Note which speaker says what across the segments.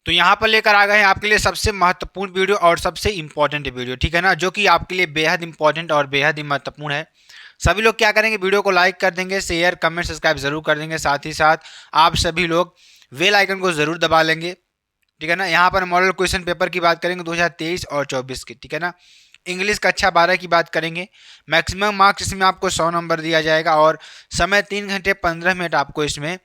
Speaker 1: तो यहाँ पर लेकर आ गए हैं आपके लिए सबसे महत्वपूर्ण वीडियो और सबसे इम्पोर्टेंट वीडियो, ठीक है ना, जो कि आपके लिए बेहद इंपॉर्टेंट और बेहद ही महत्वपूर्ण है। सभी लोग क्या करेंगे, वीडियो को लाइक कर देंगे, शेयर कमेंट सब्सक्राइब जरूर कर देंगे, साथ ही साथ आप सभी लोग बेल आइकन को जरूर दबा लेंगे, ठीक है ना। यहाँ पर मॉडल क्वेश्चन पेपर की बात करेंगे 2023 और 24 की, ठीक है ना। इंग्लिश कक्षा 12 की बात करेंगे। मैक्सिमम मार्क्स इसमें आपको 100 नंबर दिया जाएगा और समय 3 घंटे 15 मिनट आपको इसमें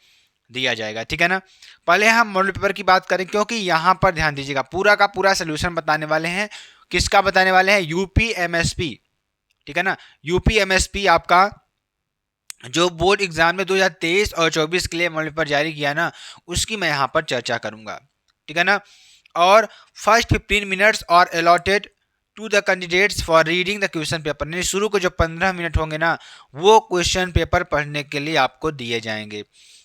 Speaker 1: दिया जाएगा, ठीक है ना। पहले हम मॉडल पेपर की बात करें, क्योंकि यहाँ पर ध्यान दीजिएगा, पूरा का पूरा सोल्यूशन बताने वाले हैं। किसका बताने वाले हैं? यूपी एमएसपी, ठीक है ना। यूपी एमएसपी आपका जो बोर्ड एग्जाम में 2023 और 24 के लिए मॉडल पेपर जारी किया ना, उसकी मैं यहाँ पर चर्चा करूंगा, ठीक है ना। और first 15 minutes are allotted to the candidates for reading the question paper, यानी शुरू के जो 15 मिनट होंगे ना, वो क्वेश्चन पेपर पढ़ने के लिए आपको दिए जाएंगे।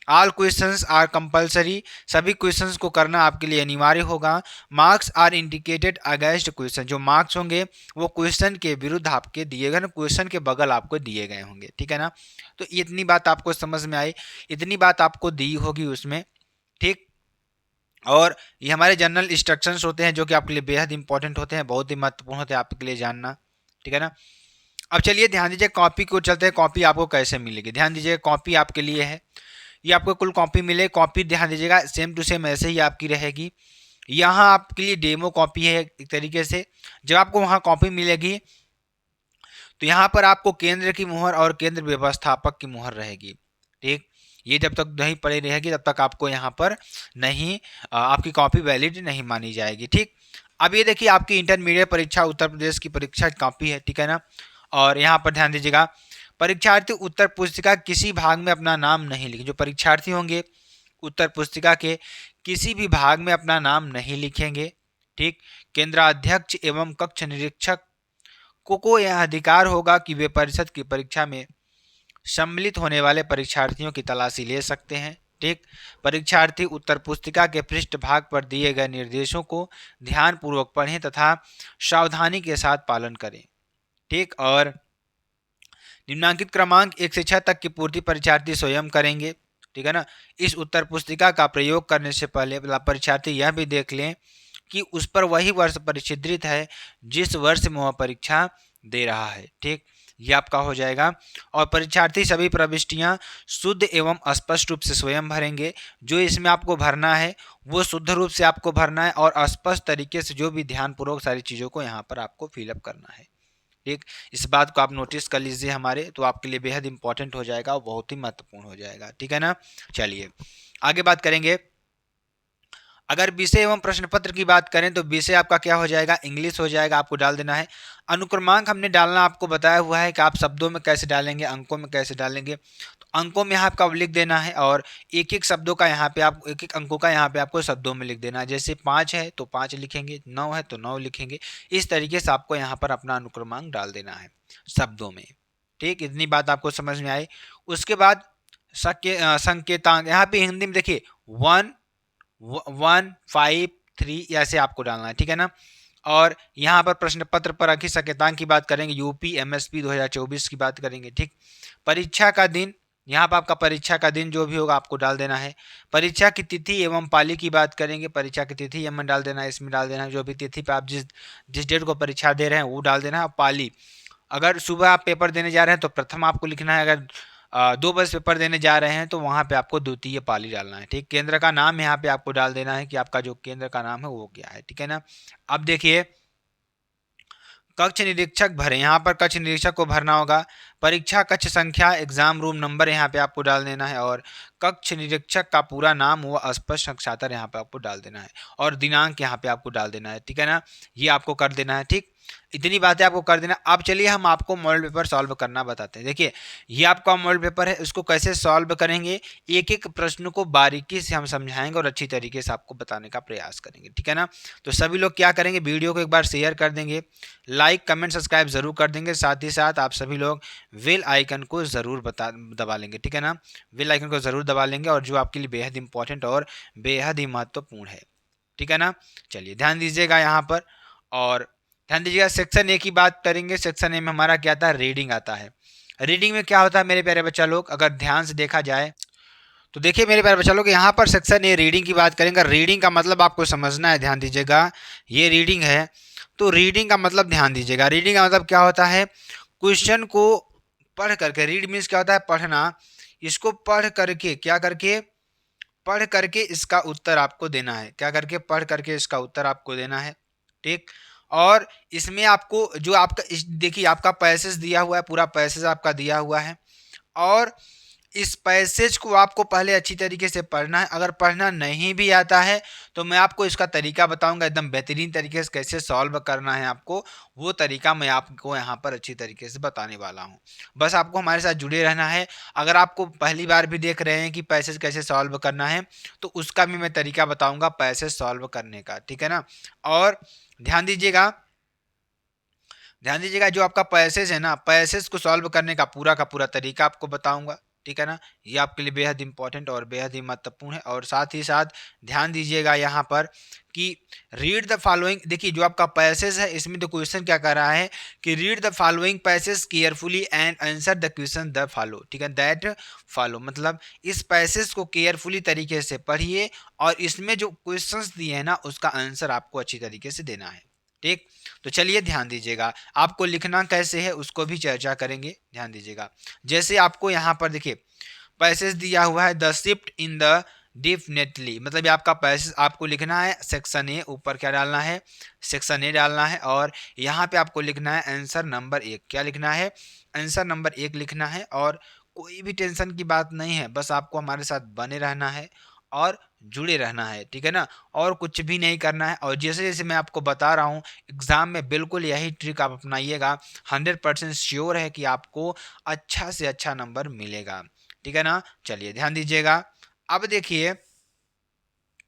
Speaker 1: ऑल क्वेश्चंस आर कंपलसरी, सभी क्वेश्चंस को करना आपके लिए अनिवार्य होगा। Marks are indicated against question, जो मार्क्स होंगे वो क्वेश्चन के विरुद्ध आपके दिए गए, क्वेश्चन के बगल आपको दिए गए होंगे, ठीक है ना। तो इतनी बात आपको समझ में आई, इतनी बात आपको दी होगी उसमें, ठीक। और ये हमारे जनरल इंस्ट्रक्शंस होते हैं जो कि आपके लिए बेहद इंपॉर्टेंट होते हैं, बहुत ही महत्वपूर्ण होते हैं आपके लिए जानना, ठीक है ना। अब चलिए ध्यान दीजिए, कॉपी को चलते हैं। कॉपी आपको कैसे मिलेगी, ध्यान दीजिए, कॉपी आपके लिए है, ये आपको कुल कॉपी मिले। कॉपी ध्यान दीजिएगा सेम टू सेम ऐसे ही आपकी रहेगी। यहाँ आपके लिए डेमो कॉपी है एक तरीके से। जब आपको वहाँ कॉपी मिलेगी तो यहाँ पर आपको केंद्र की मुहर और केंद्र व्यवस्थापक की मुहर रहेगी, ठीक। ये जब तक नहीं पड़ी रहेगी तब तक आपको यहाँ पर नहीं आपकी कॉपी वैलिड नहीं मानी जाएगी, ठीक। अब ये देखिए, आपकी इंटरमीडिएट परीक्षा उत्तर प्रदेश की परीक्षा कॉपी है, ठीक है ना। और यहाँ पर ध्यान दीजिएगा, परीक्षार्थी उत्तर पुस्तिका किसी भाग में अपना नाम नहीं लिखे। जो परीक्षार्थी होंगे उत्तर पुस्तिका के किसी भी भाग में अपना नाम नहीं लिखेंगे, ठीक। केंद्राध्यक्ष एवं कक्ष निरीक्षक को यह अधिकार होगा कि वे परिषद की परीक्षा में सम्मिलित होने वाले परीक्षार्थियों की तलाशी ले सकते हैं, ठीक। परीक्षार्थी उत्तर पुस्तिका के पृष्ठ भाग पर दिए गए निर्देशों को ध्यानपूर्वक पढ़ें तथा सावधानी के साथ पालन करें, ठीक। और निम्नांकित क्रमांक 1 से 6 तक की पूर्ति परीक्षार्थी स्वयं करेंगे, ठीक है ना। इस उत्तर पुस्तिका का प्रयोग करने से पहले परीक्षार्थी यह भी देख लें कि उस पर वही वर्ष परिचित है जिस वर्ष में वह परीक्षा दे रहा है, ठीक। यह आपका हो जाएगा। और परीक्षार्थी सभी प्रविष्टियां शुद्ध एवं स्पष्ट रूप से स्वयं भरेंगे। जो इसमें आपको भरना है वो शुद्ध रूप से आपको भरना है और स्पष्ट तरीके से जो भी ध्यानपूर्वक सारी चीज़ों को यहाँ पर आपको फिलअप करना है, ठीक। इस बात को आप नोटिस कर लीजिए हमारे, तो आपके लिए बेहद इंपॉर्टेंट हो जाएगा और बहुत ही महत्वपूर्ण हो जाएगा, ठीक है ना। चलिए आगे बात करेंगे। अगर विषय एवं प्रश्न पत्र की बात करें तो विषय आपका क्या हो जाएगा? इंग्लिश हो जाएगा, आपको डाल देना है। अनुक्रमांक हमने डालना आपको बताया हुआ है कि आप शब्दों में कैसे डालेंगे, अंकों में कैसे डालेंगे। तो अंकों में यहाँ आपका लिख देना है और एक एक शब्दों का यहाँ पे आप एक एक अंकों का यहाँ पे आपको शब्दों में लिख देना है। जैसे 5 है तो 5 लिखेंगे, 9 है तो 9 लिखेंगे। इस तरीके से आपको यहाँ पर अपना अनुक्रमांक डाल देना है शब्दों में, ठीक। इतनी बात आपको समझ में आई। उसके बाद संकेतांक यहाँ पे हिंदी में देखिए 1 1 5 3 ऐसे आपको डालना है, ठीक है ना। और यहाँ पर प्रश्न पत्र पर अंकित संकेतांक की बात करेंगे, यूपी एमएसपी 2024 की बात करेंगे, ठीक। परीक्षा का दिन, यहाँ पर आपका परीक्षा का दिन जो भी होगा आपको डाल देना है। परीक्षा की तिथि एवं पाली की बात करेंगे, परीक्षा की तिथि एवं डाल देना है, इसमें डाल देना है जो भी तिथि पे आप जिस जिस डेट को परीक्षा दे रहे हैं वो डाल देना है। पाली, अगर सुबह आप पेपर देने जा रहे हैं तो प्रथम आपको लिखना है, अगर 2 बजे पेपर देने जा रहे हैं तो वहाँ पे आपको द्वितीय पाली डालना है, ठीक। केंद्र का नाम यहाँ पे आपको डाल देना है कि आपका जो केंद्र का नाम है वो क्या है, ठीक है ना। अब देखिए कक्ष निरीक्षक भरें, यहाँ पर कक्ष निरीक्षक को भरना होगा। परीक्षा कक्ष संख्या एग्जाम रूम नंबर यहाँ पे आपको डाल देना है और कक्ष निरीक्षक का पूरा नाम व स्पष्ट अक्षराक्षर यहाँ पे आपको डाल देना है और दिनांक यहाँ पे आपको डाल देना है, ठीक है ना। ये आपको कर देना है, ठीक। इतनी बातें आपको कर देना। अब चलिए हम आपको मॉडल पेपर सॉल्व करना बताते हैं। देखिए ये आपका मॉडल पेपर है, इसको कैसे सॉल्व करेंगे, एक एक प्रश्न को बारीकी से हम समझाएंगे और अच्छी तरीके से आपको बताने का प्रयास करेंगे, ठीक है ना। तो सभी लोग क्या करेंगे, वीडियो को एक बार शेयर कर देंगे, लाइक कमेंट सब्सक्राइब जरूर कर देंगे, साथ ही साथ आप सभी लोग बेल आइकन को ज़रूर दबा लेंगे, ठीक है ना। बेल आइकन को ज़रूर दबा लेंगे और जो आपके लिए बेहद इंपॉर्टेंट और बेहद ही महत्वपूर्ण है, ठीक है ना। चलिए ध्यान दीजिएगा यहाँ पर और ध्यान दीजिएगा। सेक्शन ए की बात करेंगे। सेक्शन ए में हमारा क्या आता है, रीडिंग आता है। रीडिंग में क्या होता है मेरे प्यारे बच्चा लोग, अगर ध्यान से देखा जाए तो देखिए मेरे प्यारे बच्चा लोग, यहाँ पर सेक्शन ए रीडिंग की बात करेंगे। रीडिंग का मतलब आपको समझना है, ध्यान दीजिएगा। ये रीडिंग है, तो रीडिंग का मतलब ध्यान दीजिएगा। रीडिंग का मतलब क्या होता है? क्वेश्चन को पढ़ करके, रीड मीन्स क्या होता है? पढ़ना। इसको पढ़ करके, क्या करके? पढ़ करके इसका उत्तर आपको देना है। क्या करके? पढ़ करके इसका उत्तर आपको देना है। ठीक। और इसमें आपको जो आपका देखिए आपका पैसेज दिया हुआ है, पूरा पैसेज आपका दिया हुआ है, और इस पैसेज को आपको पहले अच्छी तरीके से पढ़ना है। अगर पढ़ना नहीं भी आता है तो मैं आपको इसका तरीका बताऊंगा, एकदम बेहतरीन तरीके से कैसे सॉल्व करना है आपको, वो तरीका मैं आपको यहाँ पर अच्छी तरीके से बताने वाला हूँ। बस आपको हमारे साथ जुड़े रहना है। अगर आपको पहली बार भी देख रहे हैं कि पैसेज कैसे सॉल्व करना है, तो उसका भी मैं तरीका बताऊँगा पैसेज सॉल्व करने का, ठीक है ना। और ध्यान दीजिएगा, ध्यान दीजिएगा, जो आपका पैसेज है ना, पैसेज को सॉल्व करने का पूरा तरीका आपको बताऊंगा, ठीक है ना। ये आपके लिए बेहद इंपॉर्टेंट और बेहद ही महत्वपूर्ण है। और साथ ही साथ ध्यान दीजिएगा यहाँ पर कि रीड द फॉलोइंग, देखिए जो आपका पैसेज है इसमें तो क्वेश्चन क्या कर रहा है कि read the following passage carefully and answer the question the follow, ठीक है, दैट फॉलो। मतलब इस पैसेज को केयरफुली तरीके से पढ़िए और इसमें जो क्वेश्चंस दिए हैं ना उसका आंसर आपको अच्छी तरीके से देना है। ठीक। तो चलिए ध्यान दीजिएगा, आपको लिखना कैसे है उसको भी चर्चा करेंगे, ध्यान दीजिएगा। जैसे आपको यहाँ पर देखिए पैसेज दिया हुआ है, the shift in the definitely, मतलब ये आपका पैसेज आपको लिखना है सेक्शन ए, ऊपर क्या डालना है? सेक्शन ए डालना है। और यहाँ पे आपको लिखना है आंसर नंबर 1। क्या लिखना है? आंसर नंबर 1 लिखना है। और कोई भी टेंशन की बात नहीं है, बस आपको हमारे साथ बने रहना है और जुड़े रहना है, ठीक है ना। और कुछ भी नहीं करना है। और जैसे जैसे मैं आपको बता रहा हूँ एग्ज़ाम में बिल्कुल यही ट्रिक आप अपनाइएगा, 100% श्योर है कि आपको अच्छा से अच्छा नंबर मिलेगा, ठीक है ना। चलिए ध्यान दीजिएगा। अब देखिए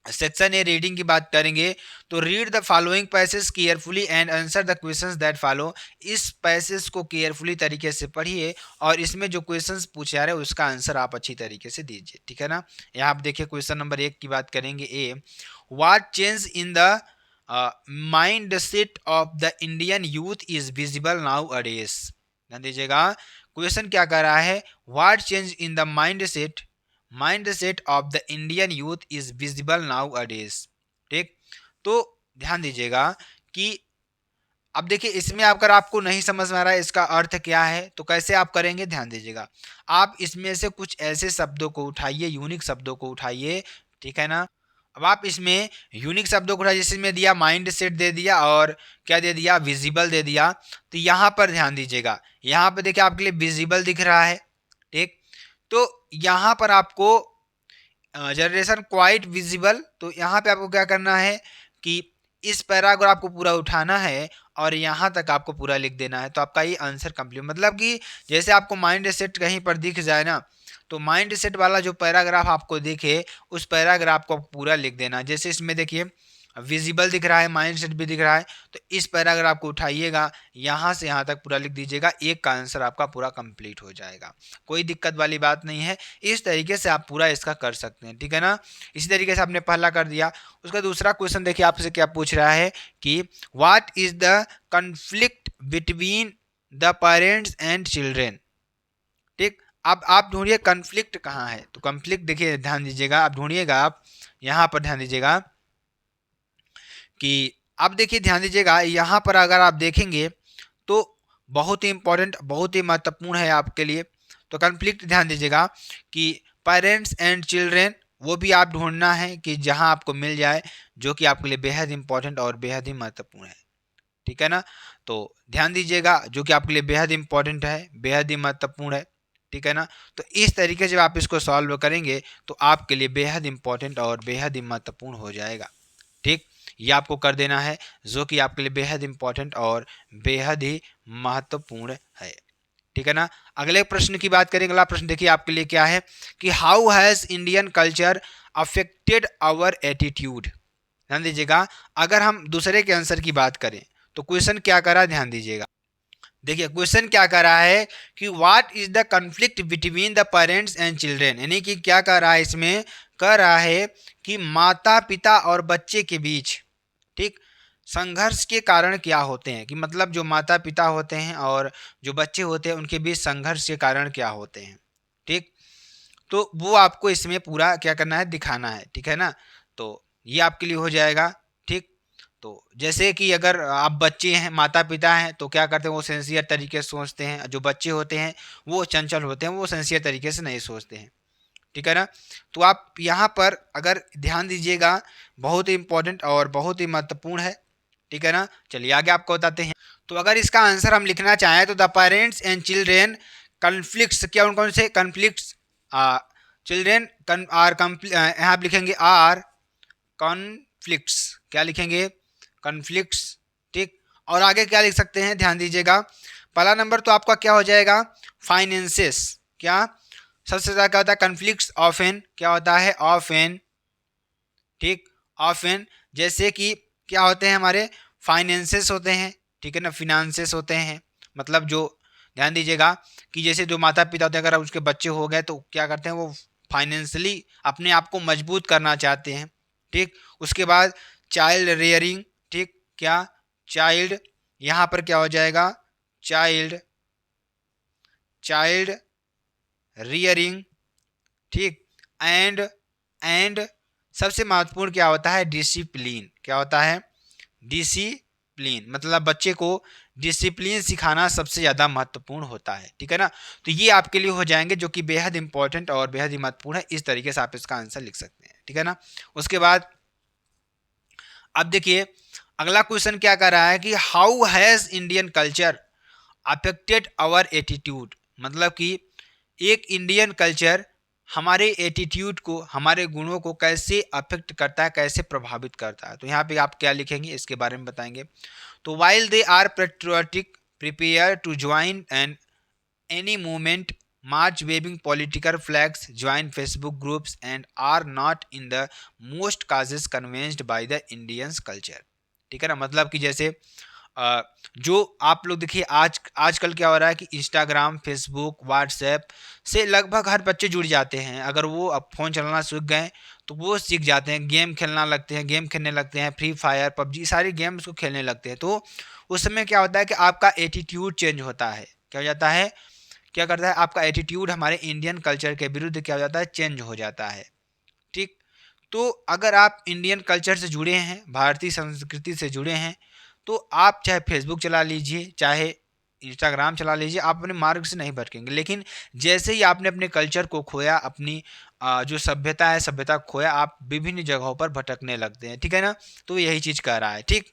Speaker 1: सेक्शन ए रीडिंग की बात करेंगे, तो read the following passage carefully and answer the questions that follow. इस पैसेज को केयरफुली तरीके से पढ़िए और इसमें जो क्वेश्चंस पूछे जा रहे हैं उसका आंसर आप अच्छी तरीके से दीजिए, ठीक है ना। यहाँ आप देखिए क्वेश्चन नंबर 1 की बात करेंगे। A, what change in the mind set of the Indian youth is visible nowadays. ध्यान दीजिएगा, क्वेश्चन क्या कर रहा है? What change in the mind set of the Indian youth is visible nowadays. ठीक। तो ध्यान दीजिएगा कि अब देखिए इसमें अगर आपको नहीं समझ में आ रहा है इसका अर्थ क्या है तो कैसे आप करेंगे, ध्यान दीजिएगा। आप इसमें से कुछ ऐसे शब्दों को उठाइए, यूनिक शब्दों को उठाइए, ठीक है ना। अब आप इसमें यूनिक शब्दों को उठाइए, जिसमें दिया माइंड सेट दे दिया और क्या दे दिया? विजिबल दे दिया। तो यहाँ पर ध्यान दीजिएगा, यहाँ पर देखिए आपके लिए विजिबल दिख रहा है, ठीक। तो यहाँ पर आपको जनरेशन क्वाइट विजिबल, तो यहाँ पे आपको क्या करना है कि इस पैराग्राफ आपको पूरा उठाना है और यहाँ तक आपको पूरा लिख देना है। तो आपका ये आंसर कंप्लीट, मतलब कि जैसे आपको माइंड सेट कहीं पर दिख जाए ना, तो माइंड सेट वाला जो पैराग्राफ आपको दिखे उस पैराग्राफ को पूरा लिख देना। जैसे इसमें देखिए विजिबल दिख रहा है, माइंड सेट भी दिख रहा है, तो इस पैराग्राफ को उठाइएगा, यहाँ से यहाँ तक पूरा लिख दीजिएगा, एक का आंसर आपका पूरा कंप्लीट हो जाएगा। कोई दिक्कत वाली बात नहीं है, इस तरीके से आप पूरा इसका कर सकते हैं, ठीक है ना। इसी तरीके से आपने पहला कर दिया। उसका दूसरा क्वेश्चन देखिए आपसे क्या पूछ रहा है कि what is the conflict between the parents and children. ठीक। अब आप ढूंढिए कन्फ्लिक्ट कहाँ है। तो कन्फ्लिक्ट देखिए ध्यान दीजिएगा, आप ढूंढिएगा, आप यहाँ पर ध्यान दीजिएगा कि अब देखिए ध्यान दीजिएगा यहाँ पर अगर आप देखेंगे तो बहुत ही इंपॉर्टेंट, बहुत ही महत्वपूर्ण है आपके लिए। तो कन्फ्लिक्ट ध्यान दीजिएगा कि पेरेंट्स एंड चिल्ड्रेन, वो भी आप ढूंढना है कि जहाँ आपको मिल जाए, जो कि आपके लिए बेहद इंपॉर्टेंट और बेहद ही महत्वपूर्ण है, ठीक है ना। तो ध्यान दीजिएगा, जो कि आपके लिए बेहद इंपॉर्टेंट है, बेहद ही महत्वपूर्ण है, ठीक है ना। तो इस तरीके से जब आप इसको सॉल्व करेंगे तो आपके लिए बेहद इंपॉर्टेंट और बेहद ही महत्वपूर्ण हो जाएगा। ठीक। ये आपको कर देना है, जो कि आपके लिए बेहद इंपॉर्टेंट और बेहद ही महत्वपूर्ण है, ठीक है ना। अगले प्रश्न की बात करें, अगला प्रश्न देखिए आपके लिए क्या है कि how has Indian culture affected our attitude. ध्यान दीजिएगा, अगर हम दूसरे के आंसर की बात करें तो क्वेश्चन क्या करा, ध्यान दीजिएगा। देखिए क्वेश्चन क्या कर रहा है कि what is the conflict between the parents and children, यानी कि क्या कर रहा है, इसमें कह रहा है कि माता पिता और बच्चे के बीच, ठीक, संघर्ष के कारण क्या होते हैं, कि मतलब जो माता पिता होते हैं और जो बच्चे होते हैं उनके बीच संघर्ष के कारण क्या होते हैं। ठीक। तो वो आपको इसमें पूरा क्या करना है, दिखाना है, ठीक है ना। तो ये आपके लिए हो जाएगा, ठीक। तो जैसे कि अगर आप बच्चे हैं, माता पिता हैं, तो क्या करते हैं, वो सिंसियर तरीके से सोचते हैं। जो बच्चे होते हैं वो चंचल होते हैं, वो सिंसियर तरीके से नहीं सोचते हैं, ठीक है ना। तो आप यहाँ पर अगर ध्यान दीजिएगा, बहुत ही इंपॉर्टेंट और बहुत ही महत्वपूर्ण है, ठीक है ना। चलिए आगे आपको बताते हैं। तो अगर इसका आंसर हम लिखना चाहें तो the parents and children conflicts, क्या कौन से कन्फ्लिक्ट्स, चिल्ड्रेन आर, यहाँ आप लिखेंगे आर कॉन्फ्लिक्ट्स, क्या लिखेंगे, कॉन्फ्लिक्ट्स, ठीक। और आगे क्या लिख सकते हैं, ध्यान दीजिएगा। पहला नंबर तो आपका क्या हो जाएगा, फाइनेंसेस, क्या सबसे ज़्यादा क्या होता है, कन्फ्लिक्ट्स ऑफ एन, क्या होता है, ऑफ एन, ठीक, ऑफ एन। जैसे कि क्या होते हैं, हमारे फाइनेंसेस होते हैं, ठीक है ना, फिनांसेस होते हैं, मतलब जो, ध्यान दीजिएगा कि जैसे जो माता पिता होते हैं, अगर उसके बच्चे हो गए तो क्या करते हैं, वो फाइनेंशियली अपने आप को मजबूत करना चाहते हैं, ठीक। उसके बाद चाइल्ड रेयरिंग, ठीक, क्या, चाइल्ड, यहाँ पर क्या हो जाएगा, चाइल्ड, चाइल्ड रियरिंग, ठीक। एंड सबसे महत्वपूर्ण क्या होता है, डिसिप्लिन, क्या होता है, डिसिप्लिन, मतलब बच्चे को डिसिप्लिन सिखाना सबसे ज़्यादा महत्वपूर्ण होता है, ठीक है ना। तो ये आपके लिए हो जाएंगे जो कि बेहद इंपॉर्टेंट और बेहद ही महत्वपूर्ण है। इस तरीके से आप इसका आंसर लिख सकते हैं, ठीक है ना। उसके बाद अब देखिए अगला क्वेश्चन क्या कर रहा है कि how has Indian culture affected our attitude, मतलब कि एक इंडियन कल्चर हमारे एटीट्यूड को, हमारे गुणों को कैसे अफेक्ट करता है, कैसे प्रभावित करता है। तो यहाँ पे आप क्या लिखेंगे, इसके बारे में बताएंगे। तो while they are patriotic, prepare to join an any movement, march waving political flags, join Facebook groups and are not in the most cases convinced by the Indians culture, ठीक है ना। मतलब कि जैसे जो आप लोग देखिए आजकल क्या हो रहा है कि इंस्टाग्राम, फेसबुक, व्हाट्सएप से लगभग हर बच्चे जुड़ जाते हैं। अगर वो अब फ़ोन चलाना सीख गए तो वो सीख जाते हैं, गेम खेलना लगते हैं, गेम खेलने लगते हैं, फ्री फायर, पबजी, सारी गेम्स को खेलने लगते हैं। तो उस समय क्या होता है कि आपका एटीट्यूड चेंज होता है, क्या हो जाता है, क्या करता है, आपका एटीट्यूड हमारे इंडियन कल्चर के विरुद्ध क्या हो जाता है, चेंज हो जाता है, ठीक। तो अगर आप इंडियन कल्चर से जुड़े हैं, भारतीय संस्कृति से जुड़े हैं, तो आप चाहे फेसबुक चला लीजिए, चाहे इंस्टाग्राम चला लीजिए, आप अपने मार्ग से नहीं भटकेंगे। लेकिन जैसे ही आपने अपने कल्चर को खोया, अपनी जो सभ्यता है, सभ्यता को खोया, आप विभिन्न जगहों पर भटकने लगते हैं, ठीक है ना। तो यही चीज़ कह रहा है, ठीक।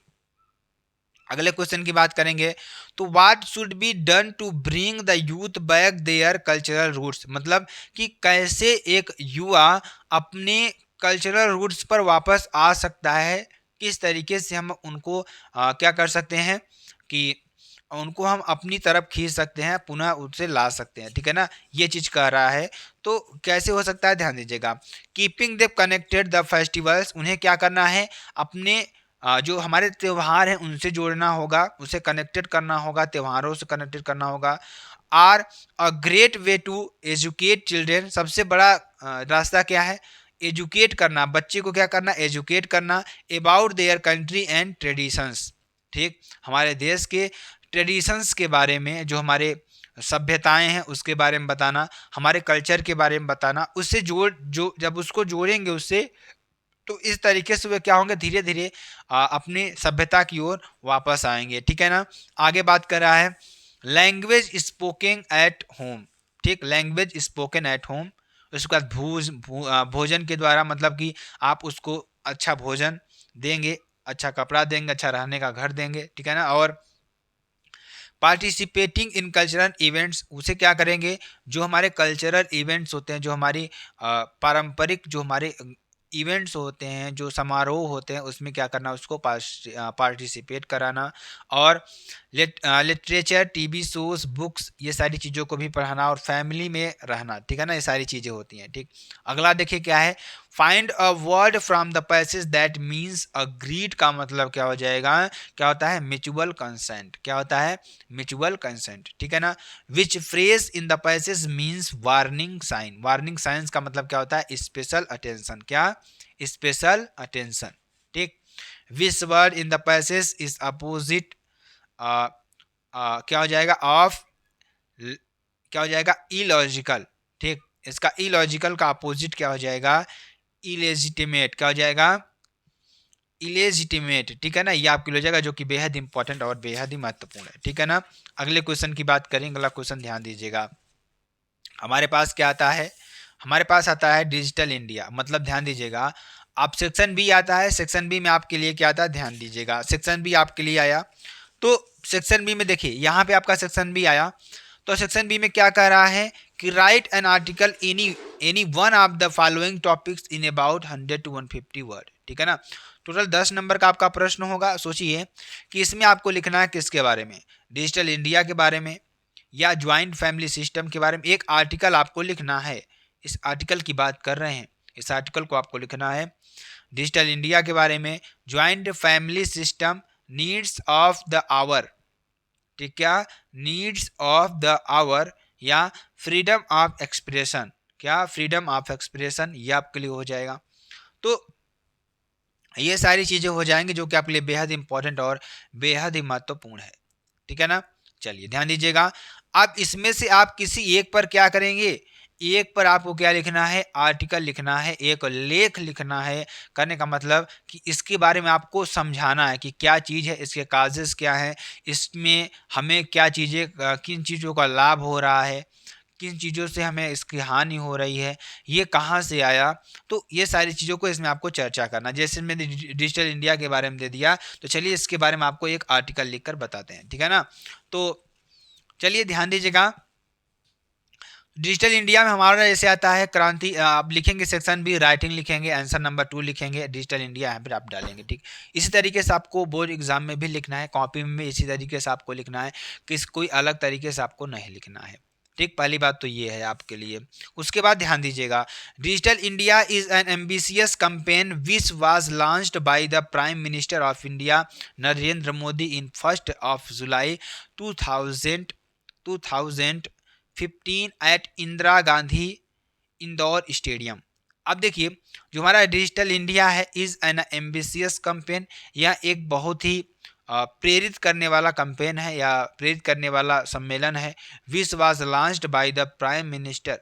Speaker 1: अगले क्वेश्चन की बात करेंगे तो what should be done to bring the youth back their cultural roots, मतलब कि कैसे एक युवा अपने कल्चरल रूट्स पर वापस आ सकता है, किस तरीके से हम उनको क्या कर सकते हैं कि उनको हम अपनी तरफ खींच सकते हैं, पुनः उससे ला सकते हैं, ठीक है ना। ये चीज़ कह रहा है। तो कैसे हो सकता है, ध्यान दीजिएगा। Keeping them connected the festivals, उन्हें क्या करना है, अपने जो हमारे त्यौहार हैं उनसे जोड़ना होगा, उसे कनेक्टेड करना होगा, त्योहारों से कनेक्टेड करना होगा। Are a great way to educate children, सबसे बड़ा रास्ता क्या है, एजुकेट करना, बच्चे को क्या करना, एजुकेट करना about their country and traditions, ठीक, हमारे देश के ट्रेडिशंस के बारे में, जो हमारे सभ्यताएं हैं उसके बारे में बताना, हमारे कल्चर के बारे में बताना। उससे जोड़ जो जब उसको जोड़ेंगे उससे, तो इस तरीके से वे क्या होंगे, धीरे धीरे अपनी सभ्यता की ओर वापस आएंगे, ठीक है ना। आगे बात कर रहा है लैंग्वेज स्पोकन एट होम, ठीक, लैंग्वेज स्पोकन एट होम। उसके बाद भोजन के द्वारा, मतलब कि आप उसको अच्छा भोजन देंगे, अच्छा कपड़ा देंगे, अच्छा रहने का घर देंगे, ठीक है ना। और पार्टिसिपेटिंग इन कल्चरल इवेंट्स, उसे क्या करेंगे, जो हमारे कल्चरल इवेंट्स होते हैं, जो हमारी पारंपरिक जो हमारे इवेंट्स होते हैं, जो समारोह होते हैं, उसमें क्या करना, उसको पार्टिसिपेट कराना। और लिटरेचर, टीवी शोज, बुक्स, ये सारी चीज़ों को भी पढ़ाना और फैमिली में रहना, ठीक है ना। ये सारी चीज़ें होती हैं, ठीक। अगला देखिए क्या है, find a word from the passage that means agreed, का मतलब क्या हो जाएगा, क्या होता है, म्यूचुअल कंसेंट, क्या होता है, म्यूचुअल कंसेंट, ठीक है ना। Which phrase in the passage means warning sign, warning signs का मतलब क्या होता है, स्पेशल अटेंशन, क्या, स्पेशल अटेंशन, ठीक। Which word in the passage is opposite, क्या हो जाएगा, ऑफ, क्या हो जाएगा, इलॉजिकल, ठीक। इसका इलॉजिकल का अपोजिट क्या हो जाएगा, इलेजिटिमेट। क्या हो जाएगा, इलेजिटिमेट। ठीक है ना, ये आपके लिए हो जाएगा, जो कि बेहद इंपॉर्टेंट और बेहद ही महत्वपूर्ण है। ठीक है ना, अगले क्वेश्चन की बात करेंगे। अगला क्वेश्चन ध्यान दीजिएगा, हमारे पास क्या आता है, हमारे पास आता है डिजिटल इंडिया। मतलब ध्यान दीजिएगा, आप सेक्शन बी आता है, सेक्शन बी में आपके लिए क्या आता है, ध्यान दीजिएगा, सेक्शन बी आपके लिए आया। तो सेक्शन बी में देखिए, यहाँ पे आपका सेक्शन बी आया, तो सेक्शन बी में क्या कह रहा है कि right an article any one of the following topics in about 100 to 150 word. ठीक है ना, टोटल 10 नंबर का आपका प्रश्न होगा। सोचिए कि इसमें आपको लिखना है किसके बारे में, डिजिटल इंडिया के बारे में या ज्वाइंट फैमिली सिस्टम के बारे में। एक आर्टिकल आपको लिखना है, इस आर्टिकल की बात कर रहे हैं, इस आर्टिकल को आपको लिखना है डिजिटल इंडिया के बारे में, joint family system, needs of the hour. ठीक, क्या, नीड्स ऑफ द आवर या फ्रीडम ऑफ एक्सप्रेशन। क्या, फ्रीडम ऑफ एक्सप्रेशन, ये आपके लिए हो जाएगा। तो ये सारी चीजें हो जाएंगी जो कि आपके लिए बेहद इंपॉर्टेंट और बेहद ही महत्वपूर्ण है। ठीक है ना, चलिए ध्यान दीजिएगा। अब इसमें से आप किसी एक पर क्या करेंगे, एक पर आपको क्या लिखना है, आर्टिकल लिखना है, एक लेख लिखना है। करने का मतलब कि इसके बारे में आपको समझाना है कि क्या चीज़ है, इसके काजेस क्या है, इसमें हमें क्या चीज़ें, किन चीज़ों का लाभ हो रहा है, किन चीज़ों से हमें इसकी हानि हो रही है, ये कहाँ से आया। तो ये सारी चीज़ों को इसमें आपको चर्चा करना। जैसे मैंने डिजिटल इंडिया के बारे में दे दिया, तो चलिए इसके बारे में आपको एक आर्टिकल लिखकर बताते हैं। ठीक है ना, तो चलिए ध्यान दीजिएगा। डिजिटल इंडिया में हमारा जैसे आता है क्रांति, आप लिखेंगे सेक्शन बी, राइटिंग लिखेंगे, आंसर नंबर 2 लिखेंगे, डिजिटल इंडिया यहाँ पर आप डालेंगे। ठीक, इसी तरीके से आपको बोर्ड एग्जाम में भी लिखना है, कॉपी में भी इसी तरीके से आपको लिखना है, किस कोई अलग तरीके से आपको नहीं लिखना है। ठीक, पहली बात तो ये है आपके लिए। उसके बाद ध्यान दीजिएगा, digital India is an ambitious campaign which was launched by the prime minister of India Narendra Modi in 1 July 2015 at Indira Gandhi Indore stadium. अब देखिए, जो हमारा डिजिटल इंडिया है, इज एन एम्बिशियस कैंपेन, यह एक बहुत ही प्रेरित करने वाला कैंपेन है या प्रेरित करने वाला सम्मेलन है। विच was launched by the prime minister,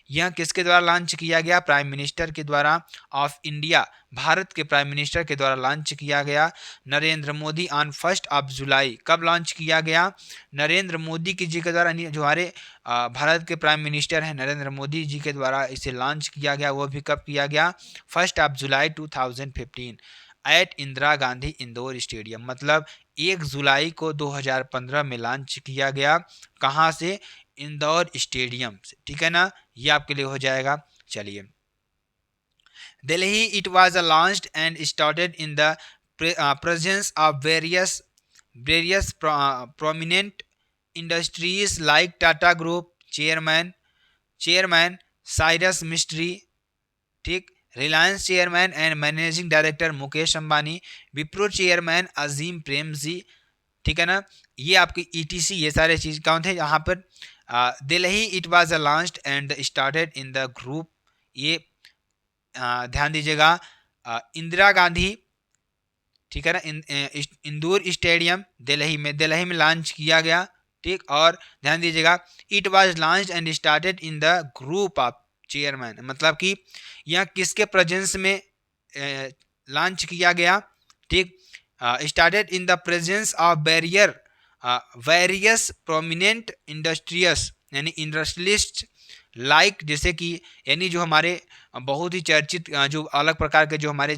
Speaker 1: यह किसके द्वारा लॉन्च किया गया, प्राइम मिनिस्टर के द्वारा ऑफ इंडिया, भारत के प्राइम मिनिस्टर के द्वारा लॉन्च किया गया। नरेंद्र मोदी ऑन 1 जुलाई, कब लॉन्च किया गया, नरेंद्र मोदी जी के द्वारा, जो हमारे भारत के प्राइम मिनिस्टर हैं नरेंद्र मोदी जी के द्वारा इसे लॉन्च किया गया। वो भी कब किया गया, 1 July 2015 at Indira Gandhi Indore stadium. मतलब 1 जुलाई को 2015 में लॉन्च किया गया, कहाँ से, इंदौर स्टेडियम से। ठीक है ना, ये आपके लिए हो जाएगा। चलिए, Delhi it was launched and started in the presence of various prominent industries like Tata group chairman Cyrus Mistry. ठीक, Reliance chairman and managing director Mukesh Ambani, Wipro chairman Azim Premji. ठीक है ना, ये आपकी ईटीसी, ये सारे चीज कौन थे यहाँ पर, Delhi it was launched and started in the group. ये ध्यान दीजिएगा, इंदिरा गांधी, ठीक है ना, इंदौर स्टेडियम दिल्ली में लॉन्च किया गया। ठीक, और ध्यान दीजिएगा, it was launched and started in the group of chairman, मतलब कि यह किसके प्रेजेंस में लॉन्च किया गया। ठीक, started in the presence of various prominent industrious, यानी इंडस्ट्रियलिस्ट लाइक, जैसे कि यानी जो हमारे बहुत ही चर्चित, जो अलग प्रकार के जो हमारे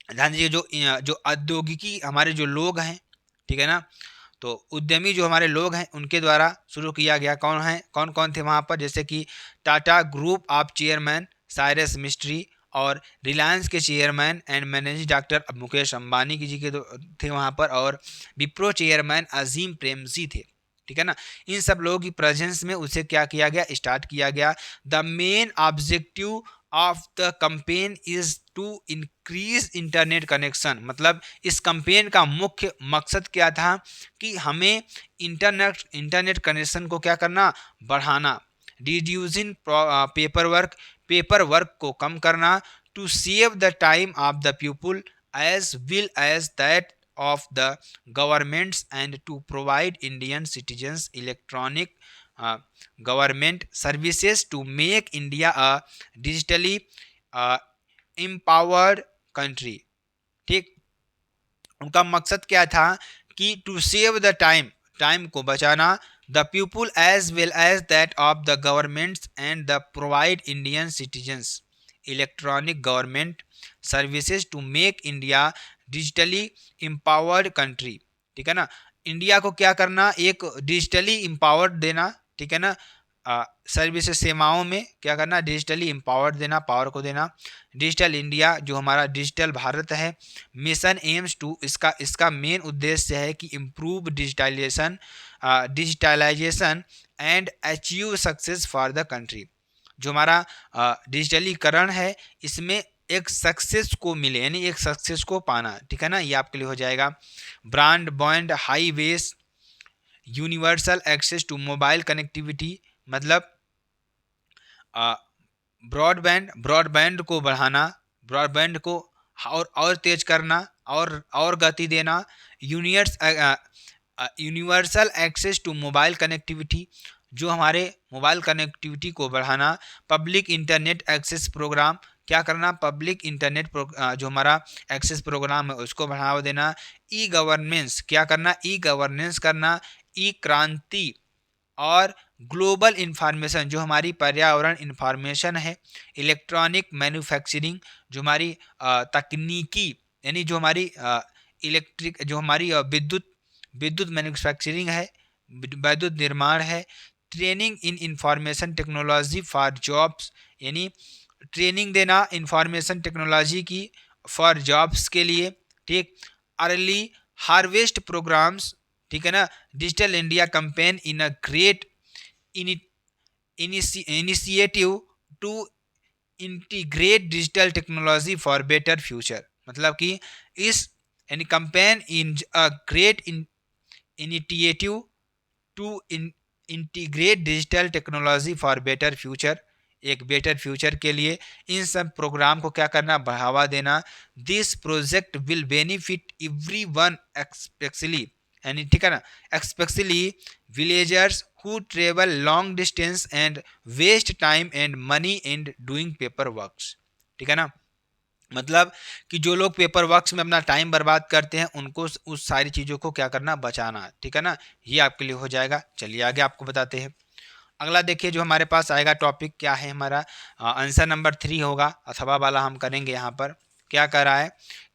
Speaker 1: ध्यान दीजिए, जो औद्योगिकी हमारे जो लोग हैं, ठीक है ना, तो उद्यमी जो हमारे लोग हैं उनके द्वारा शुरू किया गया। कौन कौन थे वहाँ पर, जैसे कि Tata group of chairman Cyrus Mistry और रिलायंस के chairman and managing director Mukesh Ambani ji के थे वहाँ पर, और विप्रो चेयरमैन अजीम प्रेमजी थे। ठीक है ना, इन सब लोगों की प्रेजेंस में उसे क्या किया गया, स्टार्ट किया गया। The main objective of the campaign is to increase internet connection, मतलब इस कैंपेन का मुख्य मकसद क्या था कि हमें इंटरनेट कनेक्शन को क्या करना, बढ़ाना। रिड्यूसिंग पेपर वर्क को कम करना, to save the time of the people as well as that of the governments and to provide Indian citizens electronic government services to make India a digitally empowered country. ठीक, उनका मकसद क्या था कि to save the time, time को बचाना, the people as well as that of the governments and the provide Indian citizens electronic government services to make India digitally empowered country. ठीक है ना, इंडिया को क्या करना, एक डिजिटली एम्पावर्ड देना। ठीक है ना, सर्विसेज सेवाओं में क्या करना, डिजिटली एम्पावर्ड देना, पावर को देना। डिजिटल इंडिया जो हमारा डिजिटल भारत है, मिशन एम्स टू, इसका मेन उद्देश्य है कि improve digitalisation and achieve success for the country. जो हमारा डिजिटलीकरण है, इसमें एक सक्सेस को मिले, यानी एक सक्सेस को पाना। ठीक है ना, ये आपके लिए हो जाएगा। Broadband highways universal access to mobile connectivity, मतलब ब्रॉडबैंड को बढ़ाना, ब्रॉडबैंड को और तेज करना, और गति देना। Universal access to mobile connectivity, जो हमारे मोबाइल कनेक्टिविटी को बढ़ाना। पब्लिक इंटरनेट एक्सेस प्रोग्राम, क्या करना, पब्लिक इंटरनेट जो हमारा एक्सेस प्रोग्राम है उसको बढ़ावा देना। ई गवर्नेंस, क्या करना, ई गवर्नेंस करना। ई क्रांति और ग्लोबल इंफॉर्मेशन, जो हमारी पर्यावरण इंफॉर्मेशन है। इलेक्ट्रॉनिक मैन्युफैक्चरिंग, जो हमारी तकनीकी, यानी जो हमारी इलेक्ट्रिक, जो हमारी विद्युत मैन्युफैक्चरिंग है, विद्युत निर्माण है। Training in information technology for jobs, यानी ट्रेनिंग देना इंफॉर्मेशन टेक्नोलॉजी की फॉर जॉब्स के लिए। ठीक, अर्ली हार्वेस्ट प्रोग्राम्स। ठीक है ना, digital India campaign in a great initiative to integrate digital technology for better future, मतलब कि इस, यानी campaign in a great initiative to integrate digital technology for better future, एक बेटर फ्यूचर के लिए इन सब प्रोग्राम को क्या करना, बढ़ावा देना। This project will benefit everyone especially, यानी ठीक है ना, especially villagers who travel long distance and waste time and money and doing paper works. ठीक है ना, मतलब कि जो लोग पेपर वर्क्स में अपना टाइम बर्बाद करते हैं, उनको उस सारी चीज़ों को क्या करना, बचाना। ठीक है ना, ये आपके लिए हो जाएगा। चलिए आगे आपको बताते हैं। अगला देखिए जो हमारे पास आएगा टॉपिक क्या है हमारा, आंसर नंबर 3 होगा, अथवा वाला हम करेंगे। यहाँ पर क्या कर रहा है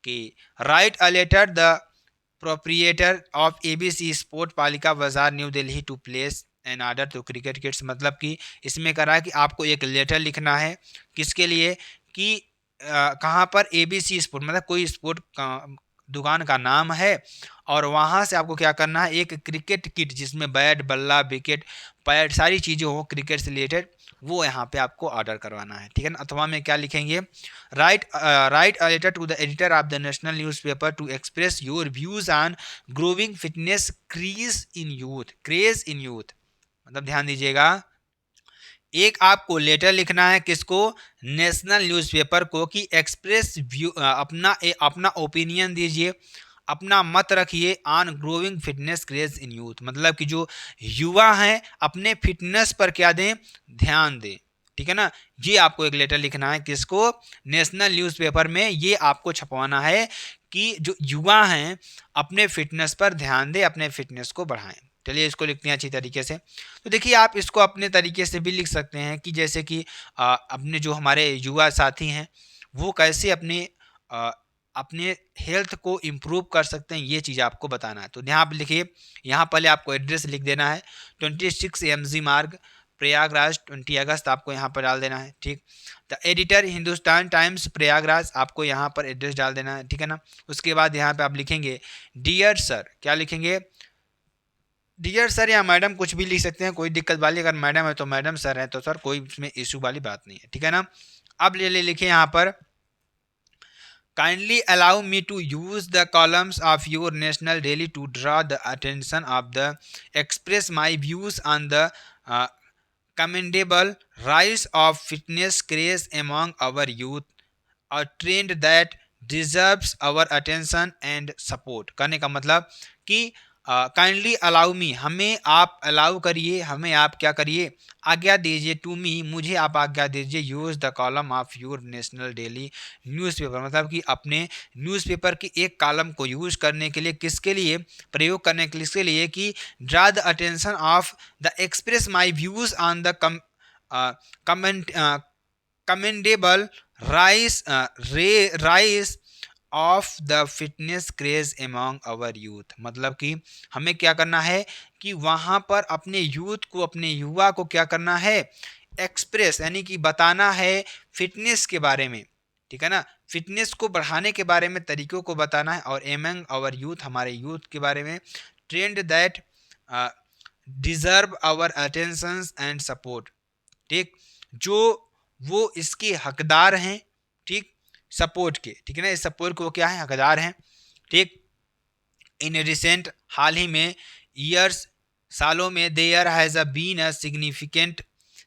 Speaker 1: कि write a letter the proprietor of ABC sport Palika Bazaar New Delhi to place an order to cricket kits, मतलब कि इसमें करा है कि आपको एक लेटर लिखना है, किसके लिए, कि कहाँ पर ABC स्पोर्ट, मतलब कोई स्पोर्ट दुकान का नाम है, और वहाँ से आपको क्या करना है, एक क्रिकेट किट जिसमें बैट, बल्ला, विकेट, पैड, सारी चीज़ें हो क्रिकेट से रिलेटेड, वो यहाँ पे आपको ऑर्डर करवाना है। ठीक है ना, अथवा में क्या लिखेंगे, write a letter to the editor of the national newspaper to express your views on growing fitness craze in youth, मतलब ध्यान दीजिएगा, एक आपको लेटर लिखना है, किसको, नेशनल न्यूज़पेपर को, कि एक्सप्रेस व्यू, अपना ओपिनियन दीजिए, अपना मत रखिए on growing fitness craze in youth, मतलब कि जो युवा हैं अपने फिटनेस पर क्या दें, ध्यान दें। ठीक है ना, ये आपको एक लेटर लिखना है, किसको, नेशनल न्यूज़पेपर में, ये आपको छपवाना है कि जो युवा हैं अपने फिटनेस पर ध्यान दें, अपने फिटनेस को बढ़ाएं। चलिए इसको लिखते हैं अच्छी तरीके से। तो देखिए आप इसको अपने तरीके से भी लिख सकते हैं कि जैसे कि अपने जो हमारे युवा साथी हैं वो कैसे अपने हेल्थ को इम्प्रूव कर सकते हैं, ये चीज़ आपको बताना है। तो यहाँ आप लिखिए, यहाँ पहले आपको एड्रेस लिख देना है, 26 MG मार्ग, प्रयागराज, 20 अगस्त आपको यहाँ पर डाल देना है। ठीक, the editor Hindustan times Prayagraj, आपको यहाँ पर एड्रेस डाल देना है। ठीक है ना, उसके बाद यहाँ पे आप लिखेंगे डियर सर, क्या लिखेंगे, डियर सर या मैडम, कुछ भी लिख सकते हैं, कोई दिक्कत वाली, अगर मैडम है तो मैडम, सर है तो सर, कोई इसमें इशू वाली बात नहीं है। ठीक है ना, अब ले लिखिए यहाँ पर, kindly allow me to use the columns of your national daily to draw the attention of the express my views on the commendable rise of fitness craze among our youth, a trend that deserves our attention and support। कहने का मतलब कि kindly allow मी, हमें आप allow करिए, हमें आप क्या करिए, आज्ञा दीजिए, टू मी, मुझे आप आज्ञा दीजिए, use the column of your national daily newspaper, मतलब कि अपने न्यूज़पेपर की एक कॉलम को यूज़ करने के लिए, किसके लिए प्रयोग करने के लिए, इसके लिए कि draw the attention of the express my views on the comment commendable rise of the fitness craze among our youth, मतलब कि हमें क्या करना है कि वहाँ पर अपने यूथ को, अपने युवा को क्या करना है, एक्सप्रेस यानी कि बताना है फिटनेस के बारे में, ठीक है ना, फिटनेस को बढ़ाने के बारे में तरीकों को बताना है, और एमंग आवर यूथ, हमारे यूथ के बारे में, trend that deserve our attention and support, ठीक, जो वो इसके हकदार हैं, ठीक, सपोर्ट के, ठीक है ना, इस सपोर्ट को क्या है, हकदार हैं, ठीक। इन रिसेंट, हाल ही में, ईयर्स, सालों में, there has been a significant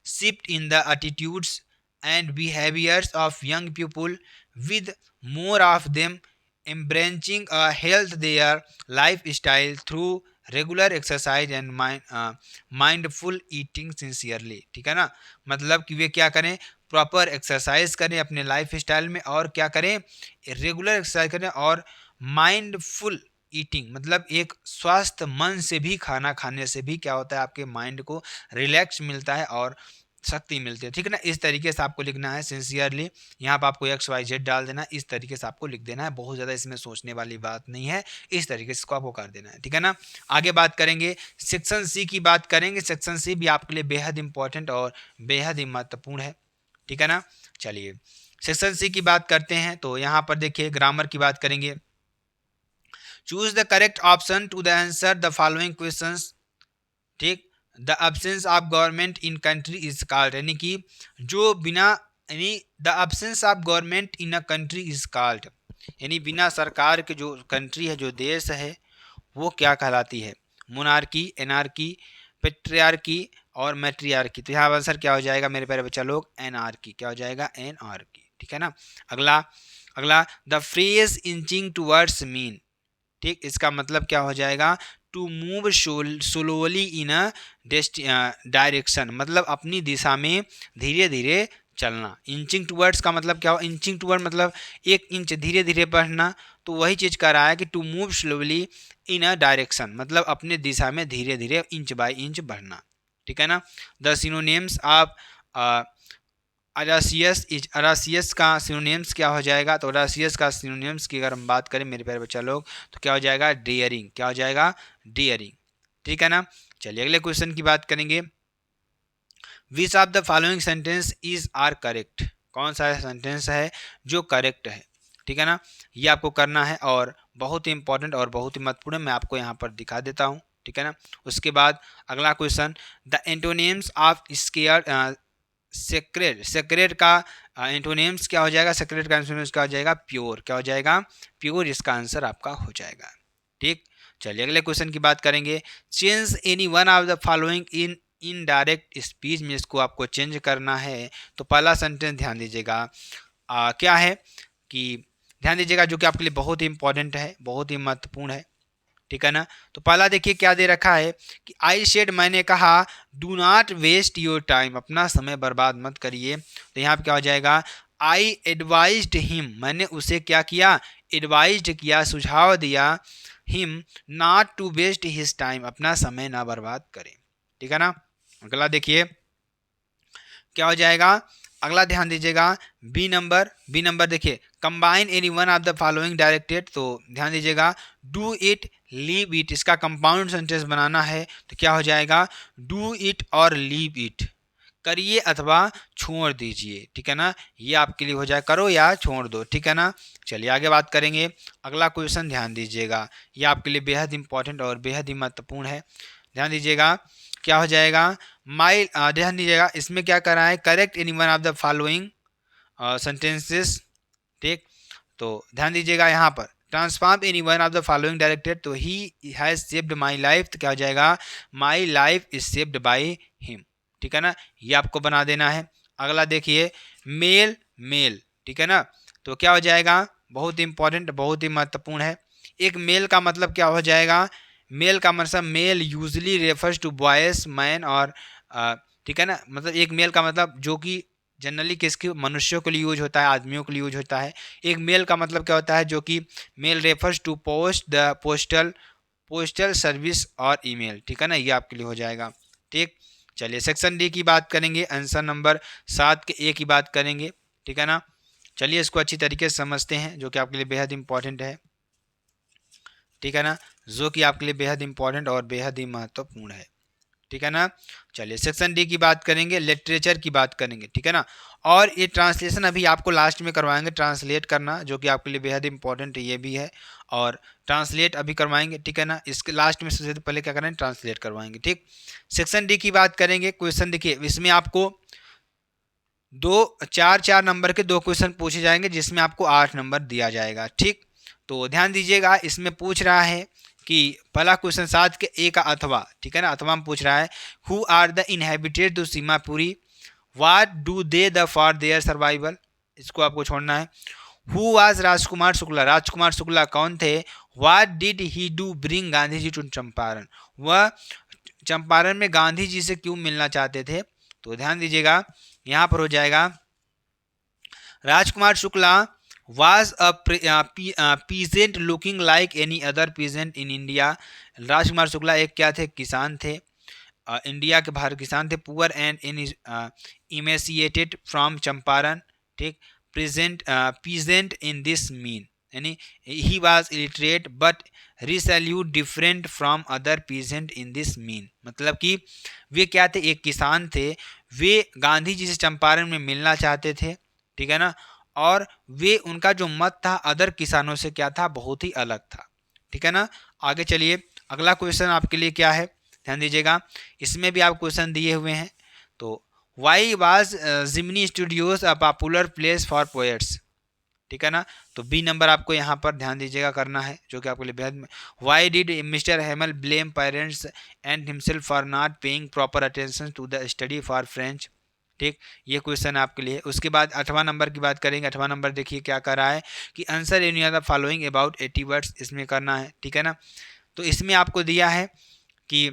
Speaker 1: shift in the attitudes and behaviours of young people with more of them embracing a health their lifestyle through regular exercise and mindful eating sincerely, ठीक है ना, मतलब कि वे क्या करें, proper exercise करें अपने life style में, और क्या करें, रेगुलर एक्सरसाइज करें, और माइंडफुल ईटिंग, मतलब एक स्वस्थ मन से भी खाना खाने से भी क्या होता है, आपके माइंड को रिलैक्स मिलता है और शक्ति मिलती है, ठीक है ना। इस तरीके से आपको लिखना है सिंसियरली, यहाँ पर आपको XYZ डाल देना है, इस तरीके से आपको लिख देना है, बहुत ज़्यादा इसमें सोचने वाली बात नहीं है, इस तरीके से इसको आपको कर देना है, ठीक है ना। आगे बात करेंगे, सेक्शन सी की बात करेंगे, सेक्शन सी भी आपके लिए बेहद इंपॉर्टेंट और बेहद ही महत्वपूर्ण है, ठीक है ना। चलिए सेक्शन सी की बात करते हैं, तो यहाँ पर देखिए ग्रामर की बात करेंगे। Choose the correct option to the answer the following questions, ठीक। The absence of government in country is called, यानी कि जो बिना, यानी the absence of government in a country is called, यानी बिना सरकार के जो कंट्री है, जो देश है, वो क्या कहलाती है, मोनार्की, एनार्की, पेट्रियार्की और मैट्रियार्की। तो यहाँ आंसर क्या हो जाएगा मेरे प्यारे बच्चा लोग, एनार्की, क्या हो जाएगा, एनार्की, ठीक है ना। अगला अगला the phrase inching towards mean, ठीक, इसका मतलब क्या हो जाएगा, to move slowly in a direction, मतलब अपनी दिशा में धीरे धीरे चलना। इंचिंग टूवर्ड्स का मतलब क्या हो, इंचिंग टूवर्ड मतलब 1 इंच धीरे धीरे बढ़ना, तो वही चीज़ कर रहा है कि to move slowly in a direction, मतलब अपने दिशा में धीरे धीरे इंच बाय इंच बढ़ना, ठीक है ना। द सिनोनिम्स ऑफ अरासियस इज, अरासियस का सिनोनिम्स क्या हो जाएगा, तो अरासियस का सिनोनिम्स की अगर हम बात करें मेरे प्यारे बच्चा लोग, तो क्या हो जाएगा, डेयरिंग, क्या हो जाएगा, डेयरिंग, ठीक है ना। चलिए अगले क्वेश्चन की बात करेंगे। Which of the following sentence is are correct, कौन सा सेंटेंस है जो करेक्ट है, ठीक है ना, ये आपको करना है, और बहुत ही इंपॉर्टेंट और बहुत ही महत्वपूर्ण, मैं आपको यहाँ पर दिखा देता हूँ, ठीक है ना। उसके बाद अगला question, the antonyms of square, sacred, sacred का एंटोनिम्स क्या हो जाएगा, सेक्रेड का एंटोनिम्स क्या हो जाएगा, प्योर, क्या हो जाएगा, प्योर, इसका आंसर आपका हो जाएगा, ठीक। चलिए अगले क्वेश्चन की बात करेंगे। Change any one of the following in indirect speech में, इसको आपको चेंज करना है, तो पहला सेंटेंस ध्यान दीजिएगा, क्या है कि ध्यान दीजिएगा, जो कि आपके लिए बहुत ही इंपॉर्टेंट है, बहुत ही महत्वपूर्ण है, ठीक है ना। तो पहला देखिए क्या दे रखा है कि आई शेड, मैंने कहा, do not waste your time, अपना समय बर्बाद मत करिए, तो यहाँ पे क्या हो जाएगा, आई एडवाइज्ड हिम, मैंने उसे क्या किया, एडवाइज्ड किया, सुझाव दिया, him not to waste his time, अपना समय ना बर्बाद करें, ठीक है ना। अगला देखिए क्या हो जाएगा, अगला ध्यान दीजिएगा, बी नंबर देखिए, combine any one of the following directed, तो ध्यान दीजिएगा, डू इट, लीव इट, इसका कंपाउंड सेंटेंस बनाना है, तो क्या हो जाएगा, डू इट और लीव इट, करिए अथवा छोड़ दीजिए, ठीक है ना, ये आपके लिए हो जाए, करो या छोड़ दो, ठीक है ना। चलिए आगे बात करेंगे, अगला क्वेश्चन ध्यान दीजिएगा, ये आपके लिए बेहद इंपॉर्टेंट और बेहद ही महत्वपूर्ण है, ध्यान दीजिएगा, क्या हो जाएगा, माई, ध्यान दीजिएगा, इसमें क्या कर रहा है, correct any one of the following sentences, ठीक, तो ध्यान दीजिएगा यहाँ पर, transform any one of the following directed, तो he has saved my life, तो क्या हो जाएगा, my life is saved by him, ठीक है ना, ये आपको बना देना है। अगला देखिए, मेल मेल, ठीक है ना, तो क्या हो जाएगा, बहुत इंपॉर्टेंट, बहुत ही महत्वपूर्ण है, एक मेल का मतलब क्या हो जाएगा, मेल का मतलब male usually refers to boys man और ठीक है ना, मतलब एक मेल का मतलब जो कि जनरली किसके मनुष्यों के लिए यूज होता है, आदमियों के लिए यूज होता है। एक मेल का मतलब क्या होता है, जो कि mail refers to post the postal service और ईमेल, ठीक है ना, ये आपके लिए हो जाएगा। ठीक, चलिए सेक्शन डी की बात करेंगे, आंसर नंबर 7 के ए की बात करेंगे, ठीक है ना। चलिए इसको अच्छी तरीके से समझते हैं, जो कि आपके लिए बेहद इंपॉर्टेंट है, ठीक है ना, जो कि आपके लिए बेहद इंपॉर्टेंट और बेहद ही महत्वपूर्ण है, ठीक है ना। चलिए सेक्शन डी की बात करेंगे, लिटरेचर की बात करेंगे, ठीक है ना। और ये ट्रांसलेशन अभी आपको लास्ट में करवाएंगे, ट्रांसलेट करना, जो कि आपके लिए बेहद इंपॉर्टेंट ये भी है, और ट्रांसलेट अभी करवाएंगे, ठीक है ना। इसके लास्ट में सबसे पहले क्या करेंगे, ट्रांसलेट करवाएंगे। ठीक, सेक्शन डी की बात करेंगे। क्वेश्चन देखिए, इसमें आपको चार नंबर के 2 क्वेश्चन पूछे जाएंगे, जिसमें आपको 8 नंबर दिया जाएगा। ठीक, तो ध्यान दीजिएगा, इसमें पूछ रहा है कि पहला क्वेश्चन 7 के ए का अथवा, ठीक है ना, अथवा में पूछ रहा है, who are the inhabited to Seemapuri, what do they the for their survival, इसको आपको छोड़ना है। हु वाज राजकुमार शुक्ला, राजकुमार शुक्ला कौन थे। What did he do bring Gandhi ji to Champaran, वह चंपारण में गांधी जी से क्यों मिलना चाहते थे। तो ध्यान दीजिएगा, यहाँ पर हो जाएगा, Rajkumar Shukla was a peasant looking like any other peasant in India। Rajkumar Shukla एक क्या थे, किसान थे, इंडिया के बाहर किसान थे। Poor and emaciated from Champaran, ठीक, present peasant in this mean, यानी he was illiterate but resolute different from other peasant in this mean, मतलब कि वे क्या थे, एक किसान थे, वे गांधी जी से चंपारण में मिलना चाहते थे, ठीक है ना, और वे उनका जो मत था अदर किसानों से क्या था, बहुत ही अलग था, ठीक है ना। आगे चलिए, अगला क्वेश्चन आपके लिए क्या है, ध्यान दीजिएगा, इसमें भी आप क्वेश्चन दिए हुए हैं। तो why was Jimny studios a popular place for poets, ठीक है ना। तो बी नंबर आपको यहाँ पर ध्यान दीजिएगा करना है, जो कि आपके लिए बेहद। Why did mister Hamel blame parents and himself for not paying proper attention to the study for French, ठीक, ये क्वेश्चन आपके लिए। उसके बाद 8वां नंबर की बात करेंगे। 8वां नंबर देखिए क्या कर रहा है कि answer any of the following about 80 words, इसमें करना है, ठीक है ना। तो इसमें आपको दिया है कि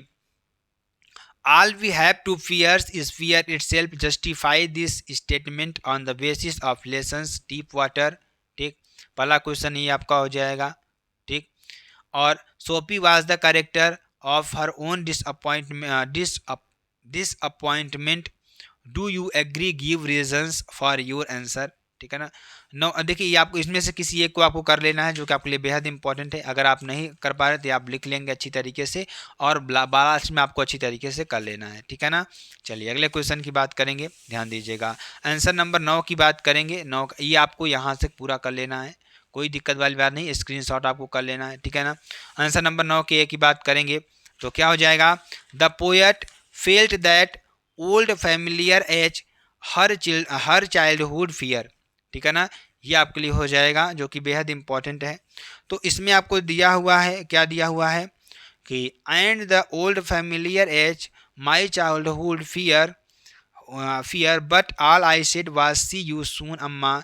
Speaker 1: all we have to fear is fear itself, justify this statement on the basis of lessons deep water, ठीक, पहला क्वेश्चन ये आपका हो जाएगा, ठीक। और Sophie was the character of her own disappointment, do you agree, give reasons for your answer, ठीक है ना। नो, देखिए ये आपको इसमें से किसी एक को आपको कर लेना है, जो कि आपके लिए बेहद इंपॉर्टेंट है। अगर आप नहीं कर पा रहे तो आप लिख लेंगे अच्छी तरीके से, और लास्ट में आपको अच्छी तरीके से कर लेना है, ठीक है ना। चलिए अगले क्वेश्चन की बात करेंगे, ध्यान दीजिएगा, आंसर नंबर 9 की बात करेंगे। 9 ये आपको यहाँ से पूरा कर लेना है, कोई दिक्कत वाली बात नहीं, स्क्रीनशॉट आपको कर लेना है, ठीक है ना। आंसर नंबर 9 के ए की बात करेंगे, तो क्या हो जाएगा, the poet felt that old familiar age her childhood fear, ठीक है ना, ये आपके लिए हो जाएगा, जो कि बेहद इंपॉर्टेंट है। तो इसमें आपको दिया हुआ है, क्या दिया हुआ है कि and the old familiar ache my childhood fear but all I said was see you soon Amma,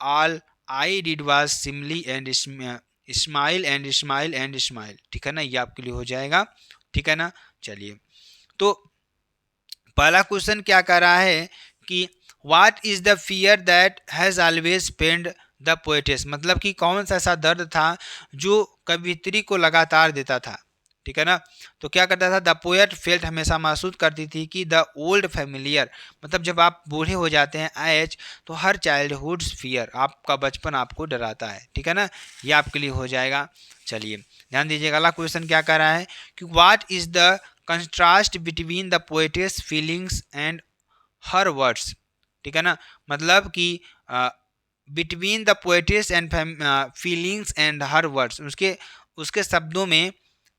Speaker 1: all I did was simply and smile and smile and smile, ठीक है ना, ये आपके लिए हो जाएगा, ठीक है ना। चलिए, तो पहला क्वेश्चन क्या कर रहा है कि what is the fear that has always pained the poetess, मतलब कि कौन सा ऐसा दर्द था जो कवियत्री को लगातार देता था, ठीक है ना। तो क्या करता था, द पोएट फेल्ट हमेशा महसूस करती थी कि द ओल्ड फैमिलियर, मतलब जब आप बूढ़े हो जाते हैं एज, तो हर चाइल्डहुड फियर, आपका बचपन आपको डराता है, ठीक है ना, ये आपके लिए हो जाएगा। चलिए ध्यान दीजिएगा, अगला क्वेश्चन क्या कर रहा है कि what is the contrast between the poetess feelings and her words, ठीक है ना, मतलब कि between the poetess and feelings and her words, उसके शब्दों में,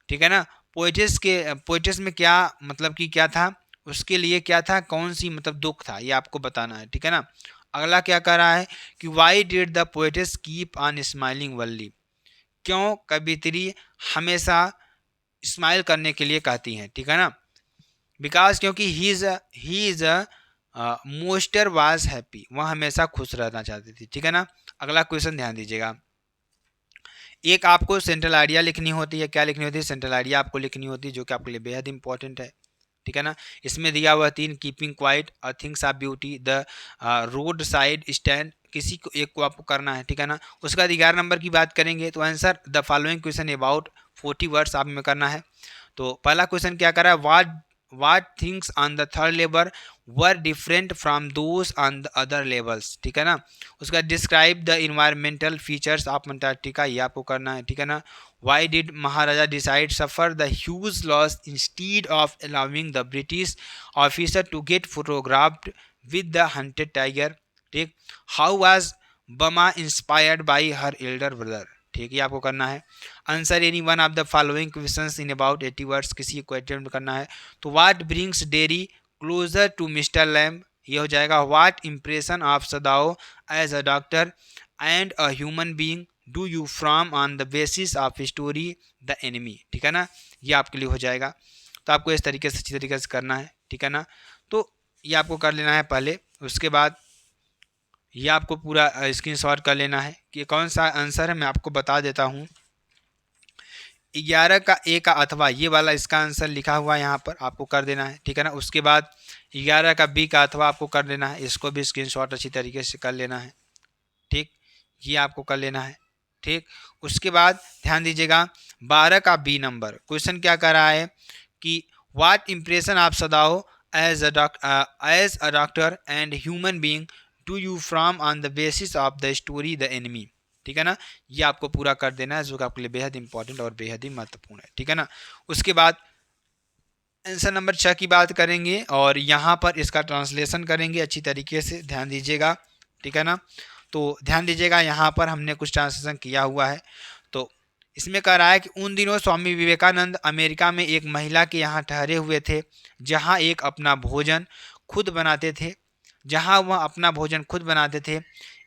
Speaker 1: ठीक है ना, पोएटेस में क्या, मतलब कि क्या था, उसके लिए क्या था, कौन सी मतलब दुख था, ये आपको बताना है, ठीक है ना। अगला क्या कर रहा है कि why did the poetess keep on smiling only, क्यों कवियत्री हमेशा स्माइल करने के लिए कहती हैं, ठीक है ना, बिकॉज क्योंकि he is a मोस्टर was happy, वह हमेशा खुश रहना चाहती थी, ठीक है ना। अगला क्वेश्चन ध्यान दीजिएगा, एक आपको सेंट्रल आइडिया लिखनी होती है। क्या लिखनी होती है? सेंट्रल आइडिया आपको लिखनी होती है, जो कि आपके लिए बेहद इंपॉर्टेंट है। ठीक है ना। इसमें दिया हुआ 3, keeping quiet, things of beauty, the road side stand, किसी को एक को आपको करना है। ठीक है ना। उसके बाद 11 नंबर की बात करेंगे तो answer the following question about 40 words आप में करना है। तो पहला क्वेश्चन क्या कर रहा है? what things on the third level were different from those on the other levels। ठीक है ना। उसका describe the environmental features of Antarctica, ये आपको करना है। ठीक है ना। why did Maharaja decide suffer the huge loss instead of allowing the British officer to get photographed with the hunted tiger. ठीक। How was Bama inspired by her elder brother. ठीक है, आपको करना है। Answer any one of the following questions in about 80 words, किसी को attempt करना है। तो what brings Derry closer to mister Lamb, ये हो जाएगा। What impression of Sadao as a doctor and a human being do you from on the basis of story the enemy. ठीक है ना, ये आपके लिए हो जाएगा। तो आपको इस तरीके से अच्छी तरीके से करना है। ठीक है ना। तो ये आपको कर लेना है पहले। उसके बाद ये आपको पूरा स्क्रीनशॉट कर लेना है कि कौन सा आंसर है, मैं आपको बता देता हूँ। 11 का ए का अथवा, ये वाला इसका आंसर लिखा हुआ है यहाँ पर, आपको कर देना है। ठीक है ना। उसके बाद 11 का बी का अथवा आपको कर देना है, इसको भी स्क्रीनशॉट अच्छी तरीके से कर लेना है। ठीक, ये आपको कर लेना है। ठीक। उसके बाद ध्यान दीजिएगा 12 का बी नंबर क्वेश्चन क्या कर रहा है कि व्हाट इंप्रेशन आप Sadao as a doctor and human being do you from on the basis of the story the enemy. ठीक है ना, ये आपको पूरा कर देना है, जो कि आपके लिए बेहद इंपॉर्टेंट और बेहद ही महत्वपूर्ण है। ठीक है ना। उसके बाद आंसर नंबर 6 की बात करेंगे और यहाँ पर इसका ट्रांसलेशन करेंगे अच्छी तरीके से, ध्यान दीजिएगा। ठीक है ना। तो ध्यान दीजिएगा, यहाँ पर हमने कुछ ट्रांसलेशन किया हुआ है। तो इसमें कह रहा है कि उन दिनों स्वामी विवेकानंद अमेरिका में एक महिला के यहाँ ठहरे हुए थे, जहाँ एक अपना भोजन खुद बनाते थे जहाँ वह अपना भोजन खुद बनाते थे।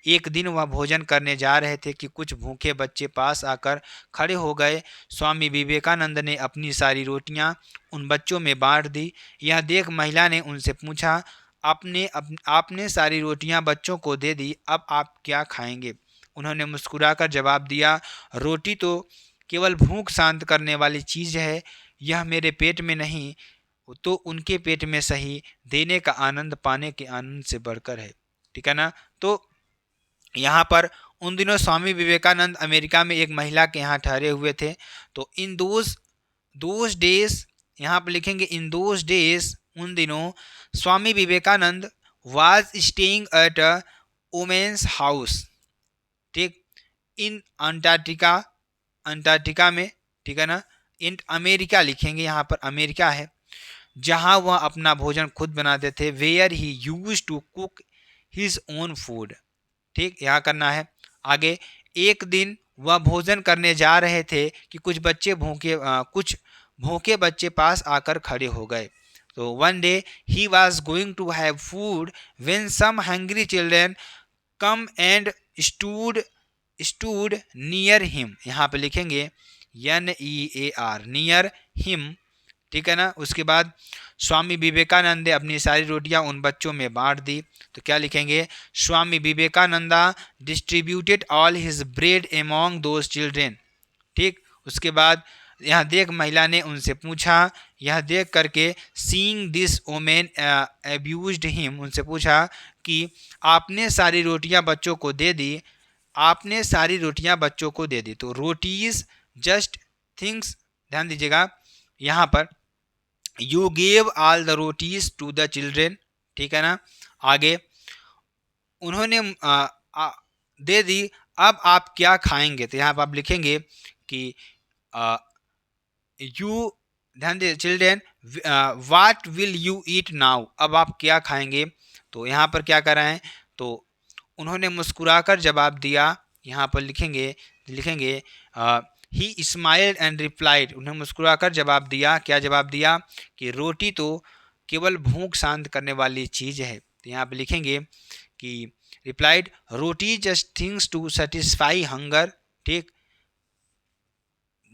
Speaker 1: एक दिन वह भोजन करने जा रहे थे कि कुछ भूखे बच्चे पास आकर खड़े हो गए। स्वामी विवेकानंद ने अपनी सारी रोटियां उन बच्चों में बांट दी। यह देख महिला ने उनसे पूछा, आपने सारी रोटियां बच्चों को दे दी, अब आप क्या खाएंगे? उन्होंने मुस्कुराकर जवाब दिया, रोटी तो केवल भूख शांत करने वाली चीज़ है, यह मेरे पेट में नहीं तो उनके पेट में सही, देने का आनंद पाने के आनंद से बढ़कर है। ठीक है ना। तो यहाँ पर उन दिनों स्वामी विवेकानंद अमेरिका में एक महिला के यहाँ ठहरे हुए थे। तो इन दोज डेज, यहाँ पर लिखेंगे इन दोज डेज, उन दिनों Swami Vivekananda was staying at a women's house. ठीक, इन अंटार्कटिका में। ठीक है ना। इन अमेरिका लिखेंगे, यहाँ पर अमेरिका है, जहाँ वह अपना भोजन खुद बनाते थे। Where he use to cook his own food. ठीक, यहाँ करना है। आगे, एक दिन वह भोजन करने जा रहे थे कि कुछ भूखे बच्चे पास आकर खड़े हो गए। तो one day he was going to have food when some hungry children come and stood near him. यहाँ पे लिखेंगे NEAR, नियर हिम। ठीक है ना। उसके बाद स्वामी विवेकानंद ने अपनी सारी रोटियां उन बच्चों में बांट दी। तो क्या लिखेंगे? Swami Vivekananda distributed all his bread among those children. ठीक। उसके बाद यह देख महिला ने उनसे पूछा, यह देख करके seeing this women abused him, उनसे पूछा कि आपने सारी रोटियां बच्चों को दे दी, आपने सारी रोटियां बच्चों को दे दी। तो रोटीज जस्ट थिंग्स, ध्यान दीजिएगा यहाँ पर, you gave all the rotis to the children. ठीक है ना। आगे, उन्होंने दे दी, अब आप क्या खाएंगे? तो यहाँ पर आप लिखेंगे कि यू, ध्यान दे, children what will you eat now, अब आप क्या खाएंगे? तो यहाँ पर क्या कर रहे हैं? तो उन्होंने मुस्कुराकर जवाब दिया, यहाँ पर लिखेंगे ही स्माइल्ड एंड रिप्लाइड, उन्हें मुस्कुराकर जवाब दिया। क्या जवाब दिया? कि रोटी तो केवल भूख शांत करने वाली चीज़ है। तो यहाँ पे लिखेंगे कि replied, roti just things to satisfy hunger. ठीक,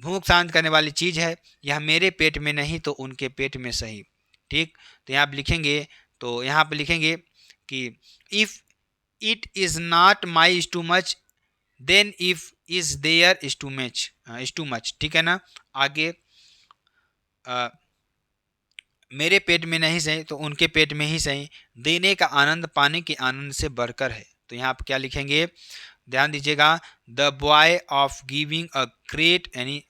Speaker 1: भूख शांत करने वाली चीज़ है, यह मेरे पेट में नहीं तो उनके पेट में सही। ठीक, तो यहाँ पे लिखेंगे, तो यहाँ पे लिखेंगे कि if it is not my too much then if is there is too much, ठीक है ना। आगे मेरे पेट में नहीं सही तो उनके पेट में ही सही, देने का आनंद पाने के आनंद से बढ़कर है। तो यहाँ आप क्या लिखेंगे, ध्यान दीजिएगा, the boy of giving a great यानी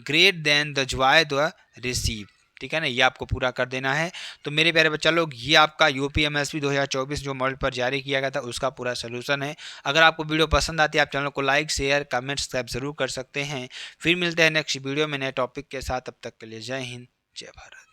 Speaker 1: great than the joy the receive, ठीक है ना, ये आपको पूरा कर देना है। तो मेरे प्यारे बच्चा लोग, ये आपका यूपीएमएसपी 2024 जो मॉडल पर जारी किया गया था उसका पूरा सोल्यूशन है। अगर आपको वीडियो पसंद आती है आप चैनल को लाइक शेयर कमेंट सब्सक्राइब जरूर कर सकते हैं। फिर मिलते हैं नेक्स्ट वीडियो में नए टॉपिक के साथ, तब तक के लिए जय हिंद जय भारत।